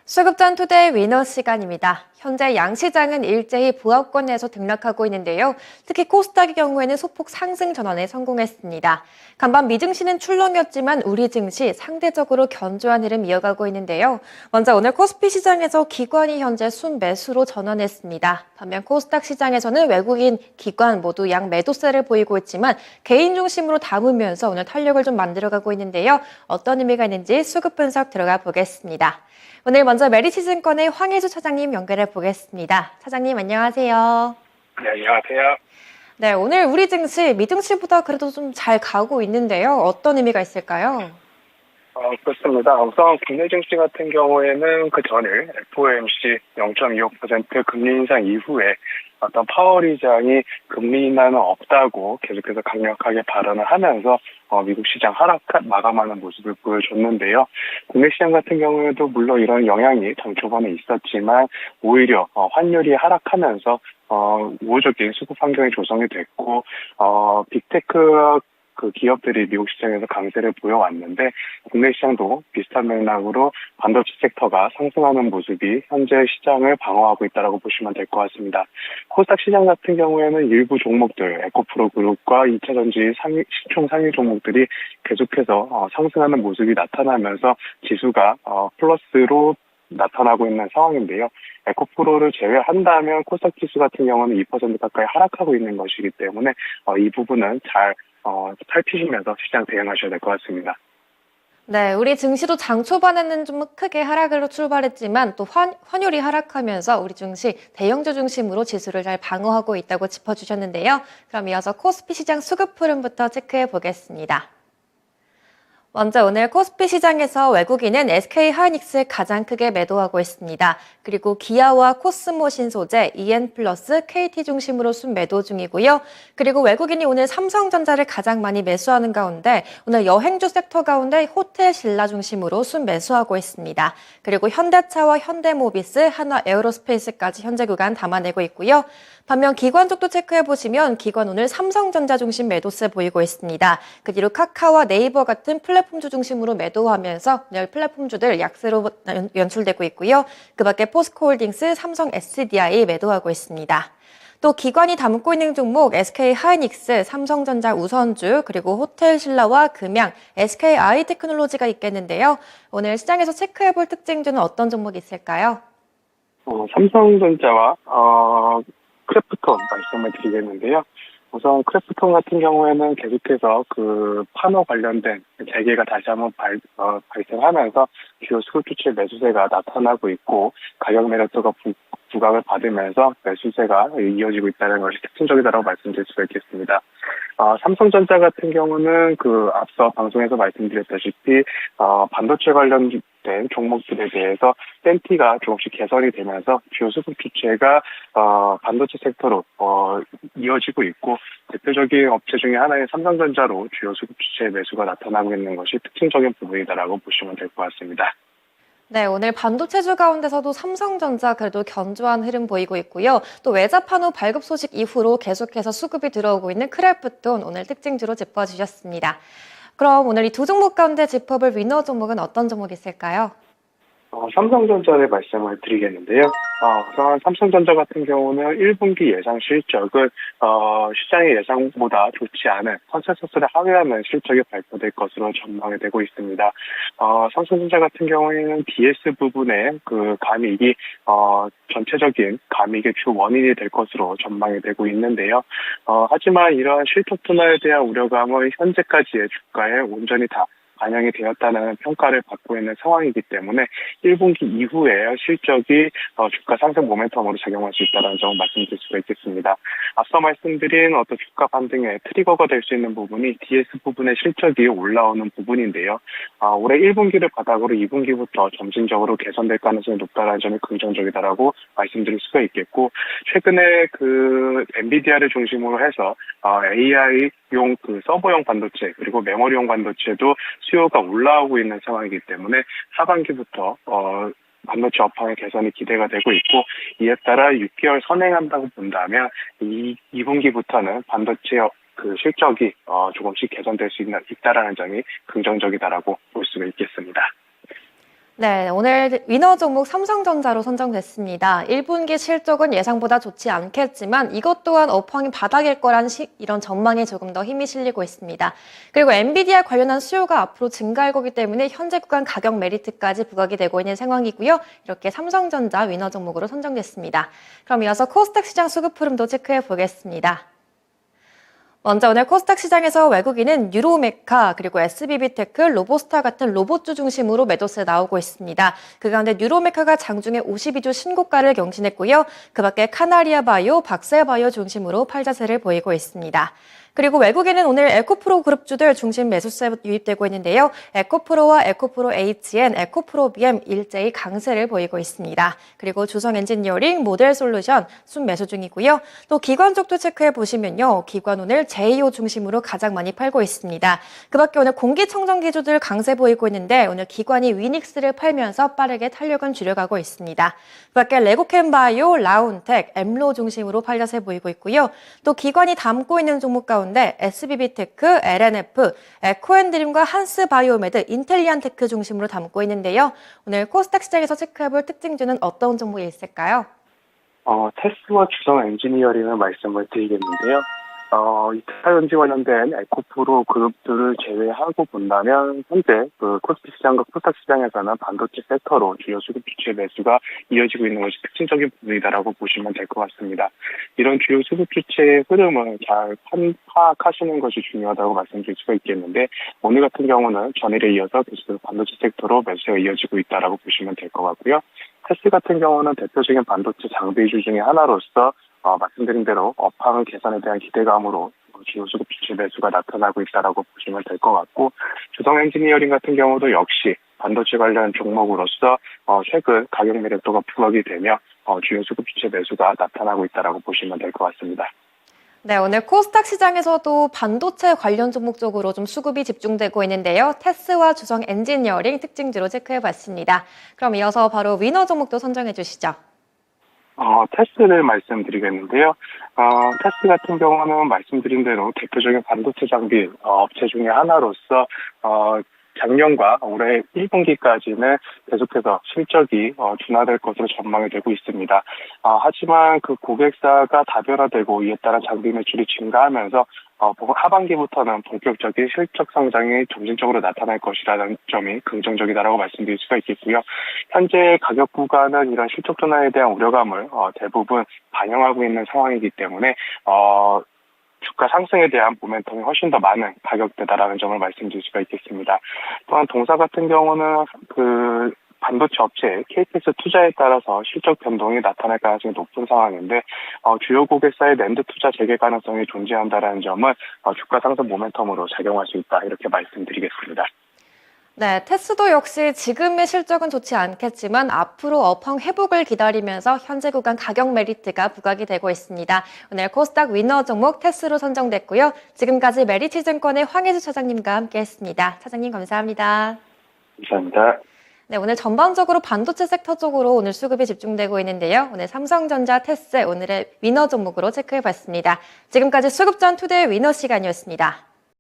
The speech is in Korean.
수급전 투데이 위너 시간입니다. 현재 양시장은 일제히 보합권에서 등락하고 있는데요. 특히 코스닥의 경우에는 소폭 상승 전환에 성공했습니다. 간밤 미증시는 출렁였지만 우리 증시 상대적으로 견조한 흐름 이어가고 있는데요. 먼저 오늘 코스피 시장에서 기관이 현재 순매수로 전환했습니다. 반면 코스닥 시장에서는 외국인, 기관 모두 양 매도세를 보이고 있지만 개인 중심으로 담으면서 오늘 탄력을 좀 만들어가고 있는데요. 어떤 의미가 있는지 수급 분석 들어가 보겠습니다. 오늘 먼저 메리츠증권의 황혜주 차장님 연결해 보겠습니다. 차장님 안녕하세요. 네, 안녕하세요. 네, 오늘 우리 증시, 미증시보다 그래도 좀 잘 가고 있는데요. 어떤 의미가 있을까요? 그렇습니다. 우선 국내 증시 같은 경우에는 그 전일 FOMC 0.25% 금리 인상 이후에 어떤 파월 의장이 금리 인하는 없다고 계속해서 강력하게 발언을 하면서 미국 시장 하락 마감하는 모습을 보여줬는데요. 국내 시장 같은 경우에도 물론 이런 영향이 장 초반에 있었지만 오히려 환율이 하락하면서 우호적인 수급 환경이 조성이 됐고 빅테크 그 기업들이 미국 시장에서 강세를 보여왔는데 국내 시장도 비슷한 맥락으로 반도체 섹터가 상승하는 모습이 현재 시장을 방어하고 있다고 보시면 될 것 같습니다. 코스닥 시장 같은 경우에는 일부 종목들, 에코프로 그룹과 2차전지 시총 상위 종목들이 계속해서 상승하는 모습이 나타나면서 지수가 플러스로 나타나고 있는 상황인데요. 에코프로를 제외한다면 코스닥 지수 같은 경우는 2% 가까이 하락하고 있는 것이기 때문에 이 부분은 잘 살피시면서 시장 대응하셔야 될 것 같습니다. 네, 우리 증시도 장 초반에는 좀 크게 하락으로 출발했지만 또 환율이 하락하면서 우리 증시 대형주 중심으로 지수를 잘 방어하고 있다고 짚어주셨는데요. 그럼 이어서 코스피 시장 수급 흐름부터 체크해 보겠습니다. 먼저 오늘 코스피 시장에서 외국인은 SK하이닉스를 가장 크게 매도하고 있습니다. 그리고 기아와 코스모 신소재, EN플러스, KT 중심으로 순매도 중이고요. 그리고 외국인이 오늘 삼성전자를 가장 많이 매수하는 가운데 오늘 여행주 섹터 가운데 호텔 신라 중심으로 순매수하고 있습니다. 그리고 현대차와 현대모비스, 한화 에어로스페이스까지 현재 구간 담아내고 있고요. 반면 기관 쪽도 체크해보시면 기관 오늘 삼성전자 중심 매도세 보이고 있습니다. 그 뒤로 카카오와 네이버 같은 플랫폼주 중심으로 매도하면서 오늘 플랫폼주들 약세로 연출되고 있고요. 그 밖에 포스코홀딩스, 삼성 SDI 매도하고 있습니다. 또 기관이 담고 있는 종목 SK하이닉스, 삼성전자 우선주, 그리고 호텔신라와 금양, SKI테크놀로지가 있겠는데요. 오늘 시장에서 체크해볼 특징주는 어떤 종목이 있을까요? 삼성전자와 크래프톤 말씀을 드리겠는데요. 우선 크래프톤 같은 경우에는 계속해서 그 판호 관련된 재개가 다시 한번 발생하면서 주요 수급 주체 매수세가 나타나고 있고 가격 매력도가 부각을 받으면서 매수세가 이어지고 있다는 것이 특징적이다라고 말씀드릴 수가 있겠습니다. 삼성전자 같은 경우는 그 앞서 방송에서 말씀드렸다시피 반도체 관련된 종목들에 대해서 센티가 조금씩 개선이 되면서 주요 수급 주체가 반도체 섹터로 이어지고 있고 대표적인 업체 중에 하나인 삼성전자로 주요 수급 주체의 매수가 나타나고 있는 것이 특징적인 부분이다라고 보시면 될 것 같습니다. 네, 오늘 반도체주 가운데서도 삼성전자 그래도 견조한 흐름 보이고 있고요. 또 외자 판호 발급 소식 이후로 계속해서 수급이 들어오고 있는 크래프톤 오늘 특징주로 짚어주셨습니다. 그럼 오늘 이 두 종목 가운데 짚어볼 위너 종목은 어떤 종목이 있을까요? 삼성전자를 말씀을 드리겠는데요. 우선 삼성전자 같은 경우는 1분기 예상 실적은 시장의 예상보다 좋지 않은 컨센서스를 하회하는 실적이 발표될 것으로 전망이 되고 있습니다. 삼성전자 같은 경우에는 DS 부분의 그 감익이 전체적인 감익의 주 원인이 될 것으로 전망이 되고 있는데요. 하지만 이러한 실적 둔화에 대한 우려감은 현재까지의 주가에 온전히 다 반영이 되었다는 평가를 받고 있는 상황이기 때문에 1분기 이후에 실적이 주가 상승 모멘텀으로 작용할 수 있다는 점을 말씀드릴 수가 있겠습니다. 앞서 말씀드린 어떤 주가 반등의 트리거가 될 수 있는 부분이 DS 부분의 실적이 올라오는 부분인데요. 올해 1분기를 바닥으로 2분기부터 점진적으로 개선될 가능성이 높다는 점이 긍정적이다라고 말씀드릴 수가 있겠고 최근에 그 엔비디아를 중심으로 해서 AI용 그 서버용 반도체 그리고 메모리용 반도체도 수요가 올라오고 있는 상황이기 때문에 하반기부터 반도체 업황의 개선이 기대가 되고 있고 이에 따라 6개월 선행한다고 본다면 2분기부터는 반도체 그 실적이 조금씩 개선될 수 있다라는 점이 긍정적이다라고 볼 수가 있겠습니다. 네, 오늘 위너 종목 삼성전자로 선정됐습니다. 1분기 실적은 예상보다 좋지 않겠지만 이것 또한 업황이 바닥일 거란 이런 전망에 조금 더 힘이 실리고 있습니다. 그리고 엔비디아 관련한 수요가 앞으로 증가할 거기 때문에 현재 구간 가격 메리트까지 부각이 되고 있는 상황이고요. 이렇게 삼성전자 위너 종목으로 선정됐습니다. 그럼 이어서 코스닥 시장 수급 흐름도 체크해 보겠습니다. 먼저 오늘 코스닥 시장에서 외국인은 뉴로메카 그리고 SBB테크, 로보스타 같은 로봇주 중심으로 매도세 나오고 있습니다. 그 가운데 뉴로메카가 장중에 52주 신고가를 경신했고요. 그 밖에 카나리아 바이오, 박셀 바이오 중심으로 팔자세를 보이고 있습니다. 그리고 외국인은 오늘 에코프로 그룹주들 중심 매수세 유입되고 있는데요. 에코프로와 에코프로 HN, 에코프로 BM 일제히 강세를 보이고 있습니다. 그리고 주성 엔지니어링, 모델 솔루션 순매수 중이고요. 또 기관 쪽도 체크해 보시면요. 기관 오늘 제이오 중심으로 가장 많이 팔고 있습니다. 그 밖에 오늘 공기청정기주들 강세 보이고 있는데 오늘 기관이 위닉스를 팔면서 빠르게 탄력은 줄여가고 있습니다. 그 밖에 레고캠바이오, 라운텍, 엠로 중심으로 팔자세 보이고 있고요. 또 기관이 담고 있는 종목 가운데 SBB테크, LNF, 에코앤드림과 한스바이오메드, 인텔리안테크 중심으로 담고 있는데요. 오늘 코스닥 시장에서 체크해볼 특징주는 어떤 종목이 있을까요? 테스와 주성 엔지니어링을 말씀을 드리겠는데요. 이타전지 관련된 에코프로 그룹들을 제외하고 본다면 현재 그 코스피 시장과 코스닥 시장에서는 반도체 섹터로 주요 수급 주체 매수가 이어지고 있는 것이 특징적인 부분이다라고 보시면 될 것 같습니다. 이런 주요 수급 주체의 흐름을 잘 파악하시는 것이 중요하다고 말씀드릴 수가 있겠는데 오늘 같은 경우는 전일에 이어서 계속 반도체 섹터로 매수가 이어지고 있다라고 보시면 될 것 같고요. 테스 같은 경우는 대표적인 반도체 장비주 중에 하나로서 말씀드린 대로 업황 개선에 대한 기대감으로 주요 수급 주체 매수가 나타나고 있다라고 보시면 될 것 같고 주성 엔지니어링 같은 경우도 역시 반도체 관련 종목으로서 최근 가격 매력도가 부각이 되며 주요 수급 주체 매수가 나타나고 있다라고 보시면 될 것 같습니다. 네, 오늘 코스닥 시장에서도 반도체 관련 종목 쪽으로 좀 수급이 집중되고 있는데요. 테스와 주성 엔지니어링 특징주로 체크해봤습니다. 그럼 이어서 바로 위너 종목도 선정해 주시죠. 테스를 말씀드리겠는데요. 테스 같은 경우는 말씀드린 대로 대표적인 반도체 장비 업체 중에 하나로서 작년과 올해 1분기까지는 계속해서 실적이 둔화될 것으로 전망이 되고 있습니다. 하지만 그 고객사가 다변화되고 이에 따라 장비 매출이 증가하면서 하반기부터는 본격적인 실적 성장이 점진적으로 나타날 것이라는 점이 긍정적이다라고 말씀드릴 수가 있겠고요. 현재 가격 구간은 이런 실적 둔화에 대한 우려감을 대부분 반영하고 있는 상황이기 때문에 주가 상승에 대한 모멘텀이 훨씬 더 많은 가격대다라는 점을 말씀드릴 수가 있겠습니다. 또한 동사 같은 경우는 그 반도체 업체 KTX 투자에 따라서 실적 변동이 나타날 가능성이 높은 상황인데 주요 고객사의 랜드 투자 재개 가능성이 존재한다는 점은 주가 상승 모멘텀으로 작용할 수 있다 이렇게 말씀드리겠습니다. 네, 테스도 역시 지금의 실적은 좋지 않겠지만 앞으로 업황 회복을 기다리면서 현재 구간 가격 메리트가 부각이 되고 있습니다. 오늘 코스닥 위너 종목 테스로 선정됐고요. 지금까지 메리츠증권의 황혜주 차장님과 함께했습니다. 차장님 감사합니다. 감사합니다. 네, 오늘 전반적으로 반도체 섹터 쪽으로 오늘 수급이 집중되고 있는데요. 오늘 삼성전자, 테스 오늘의 위너 종목으로 체크해봤습니다. 지금까지 수급전 투데이 위너 시간이었습니다.